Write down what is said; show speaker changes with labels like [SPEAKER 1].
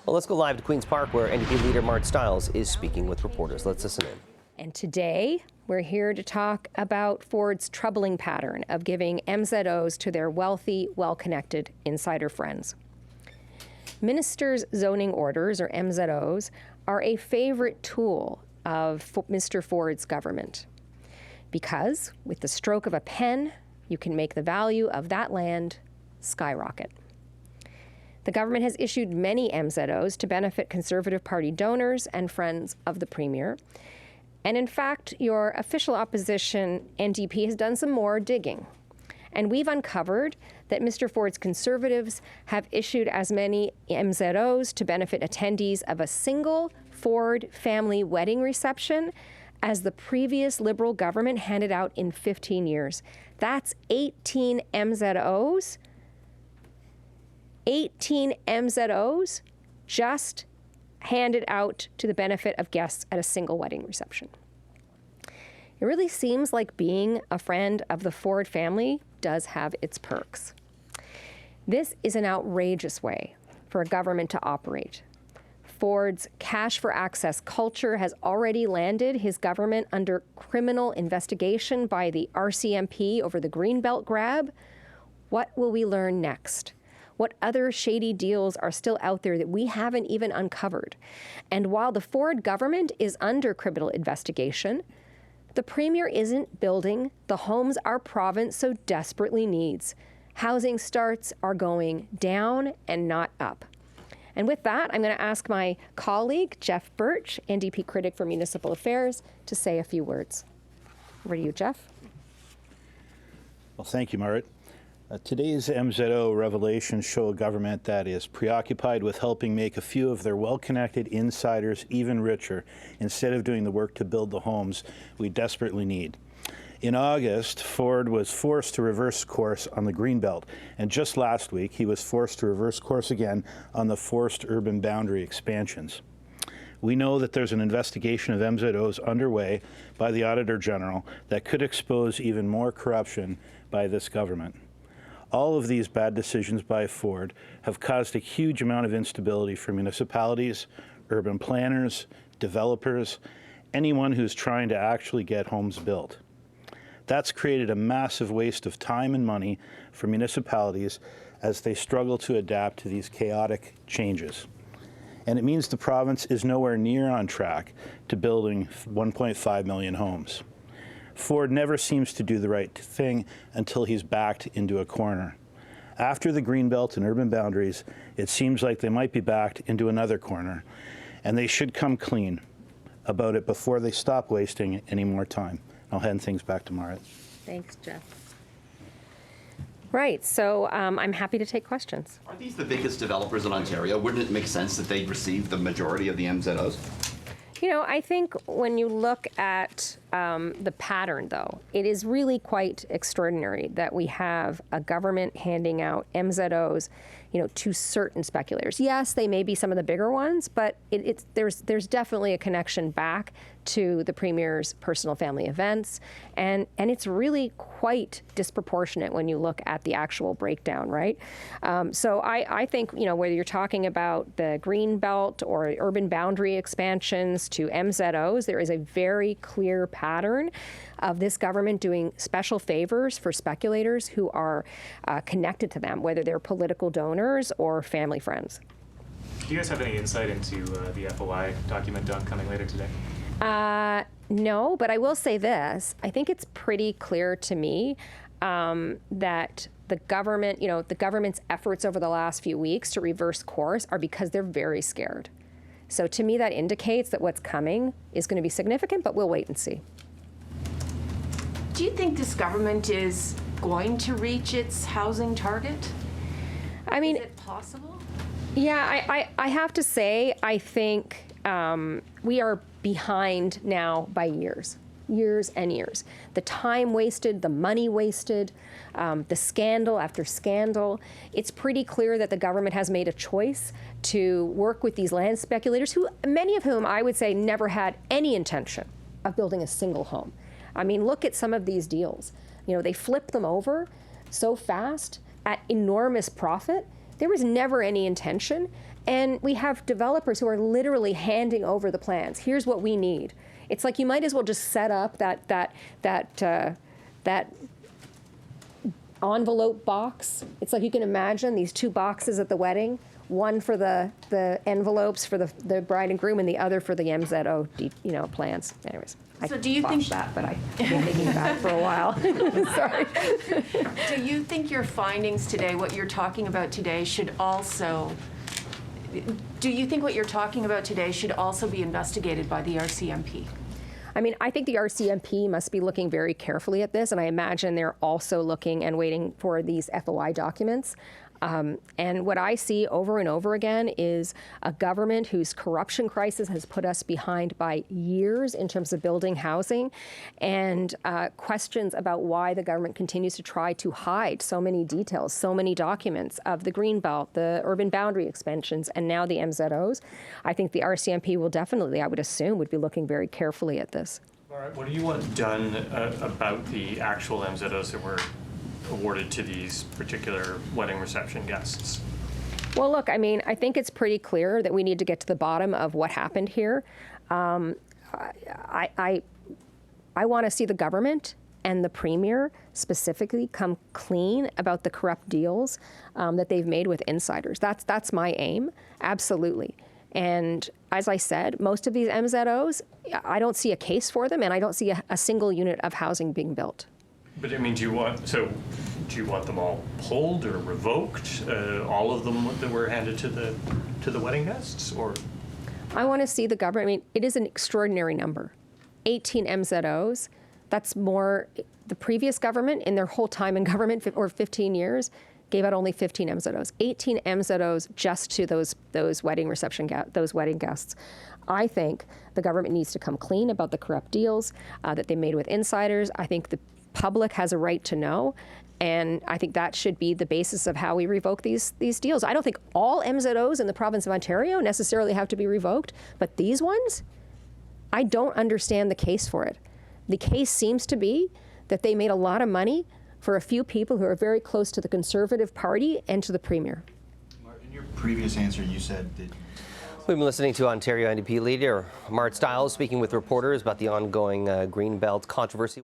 [SPEAKER 1] Well, let's go live to Queen's Park, where NDP leader Marit Stiles is speaking with reporters. Let's listen in.
[SPEAKER 2] And today, we're here to talk about Ford's troubling pattern of giving MZOs to their wealthy, well-connected insider friends. Ministers' zoning orders, or MZOs, are a favorite tool of Mr. Ford's government because, with the stroke of a pen, you can make the value of that land skyrocket. The government has issued many MZOs to benefit Conservative Party donors and friends of the Premier. And in fact, your official opposition, NDP, has done some more digging. And we've uncovered that Mr. Ford's Conservatives have issued as many MZOs to benefit attendees of a single Ford family wedding reception as the previous Liberal government handed out in 15 years. That's 18 MZOs. 18 MZOs just handed out to the benefit of guests at a single wedding reception. It really seems like being a friend of the Ford family does have its perks. This is an outrageous way for a government to operate. Ford's cash for access culture has already landed his government under criminal investigation by the RCMP over the Greenbelt grab. What will we learn next? What other shady deals are still out there that we haven't even uncovered? And while the Ford government is under criminal investigation, the Premier isn't building the homes our province so desperately needs. Housing starts are going down and not up. And with that, I'm going to ask my colleague, Jeff Birch, NDP critic for municipal affairs, to say a few words. Over to you, Jeff.
[SPEAKER 3] Well, thank you, Marit. Today's MZO revelations show a government that is preoccupied with helping make a few of their well-connected insiders even richer instead of doing the work to build the homes we desperately need. In August, Ford was forced to reverse course on the Greenbelt, and just last week he was forced to reverse course again on the forced urban boundary expansions. We know that there's an investigation of MZOs underway by the Auditor General that could expose even more corruption by this government. All of these bad decisions by Ford have caused a huge amount of instability for municipalities, urban planners, developers, anyone who's trying to actually get homes built. That's created a massive waste of time and money for municipalities as they struggle to adapt to these chaotic changes. And it means the province is nowhere near on track to building 1.5 million homes. Ford never seems to do the right thing until he's backed into a corner. After the Greenbelt and urban boundaries, it seems like they might be backed into another corner, and they should come clean about it before they stop wasting any more time. I'll hand things back to Marit.
[SPEAKER 2] Thanks, Jeff. Right, so I'm happy to take questions.
[SPEAKER 4] Are these the biggest developers in Ontario? Wouldn't it make sense that they'd receive the majority of the MZOs?
[SPEAKER 2] You know, I think when you look at the pattern, though, it is really quite extraordinary that we have a government handing out MZOs, you know, to certain speculators. Yes, they may be some of the bigger ones, but there's definitely a connection back to the Premier's personal family events, and it's really quite disproportionate when you look at the actual breakdown, right? So I think, you know, whether you're talking about the Greenbelt or urban boundary expansions to MZOs, there is a very clear pattern of this government doing special favors for speculators who are connected to them, whether they're political donors or family friends.
[SPEAKER 5] Do you guys have any insight into the FOI document dump coming later today?
[SPEAKER 2] No, but I will say this. I think it's pretty clear to me that the government, you know, the government's efforts over the last few weeks to reverse course are because they're very scared. So to me, that indicates that what's coming is going to be significant, but we'll wait and see.
[SPEAKER 6] Do you think this government is going to reach its housing target?
[SPEAKER 2] I mean,
[SPEAKER 6] is it possible?
[SPEAKER 2] Yeah, I have to say, I think we are behind now by years and years. The time wasted, the money wasted, the scandal after scandal. It's pretty clear that the government has made a choice to work with these land speculators, who many of whom I would say never had any intention of building a single home. I mean, look at some of these deals. You know, they flip them over so fast at enormous profit. There was never any intention. And we have developers who are literally handing over the plans. Here's what we need. It's like you might as well just set up that envelope box. It's like you can imagine these two boxes at the wedding, one for the envelopes for the bride and groom and the other for the MZO, plans. Anyways,
[SPEAKER 6] So do you think
[SPEAKER 2] that? But I've been thinking about it for a while. Sorry.
[SPEAKER 6] Do you think your findings today, what you're talking about today, should also be investigated by the RCMP?
[SPEAKER 2] I mean, I think the RCMP must be looking very carefully at this, and I imagine they're also looking and waiting for these FOI documents. And what I see over and over again is a government whose corruption crisis has put us behind by years in terms of building housing, and questions about why the government continues to try to hide so many details, so many documents of the Greenbelt, the urban boundary expansions, and now the MZOs. I think the RCMP will definitely, I would assume, would be looking very carefully at this.
[SPEAKER 7] All right, what do you want done about the actual MZOs that were awarded to these particular wedding reception guests?
[SPEAKER 2] Well, look, I mean, I think it's pretty clear that we need to get to the bottom of what happened here. I want to see the government and the premier specifically come clean about the corrupt deals that they've made with insiders. That's my aim, absolutely. And as I said, most of these MZOs, I don't see a case for them, and I don't see a single unit of housing being built.
[SPEAKER 7] But I mean, do you want them all pulled or revoked? All of them that were handed to the wedding guests, or?
[SPEAKER 2] I want to see the government. I mean, it is an extraordinary number, 18 MZOs. That's more. The previous government, in their whole time in government, or 15 years, gave out only 15 MZOs. 18 MZOs just to those wedding guests. I think the government needs to come clean about the corrupt deals that they made with insiders. I think the public has a right to know, and I think that should be the basis of how we revoke these deals. I don't think all MZOs in the province of Ontario necessarily have to be revoked, but these ones, I don't understand the case for it. The case seems to be that they made a lot of money for a few people who are very close to the Conservative Party and to the Premier.
[SPEAKER 8] In your previous answer, you said that
[SPEAKER 1] We've been listening to Ontario NDP leader Marit Stiles speaking with reporters about the ongoing Greenbelt controversy.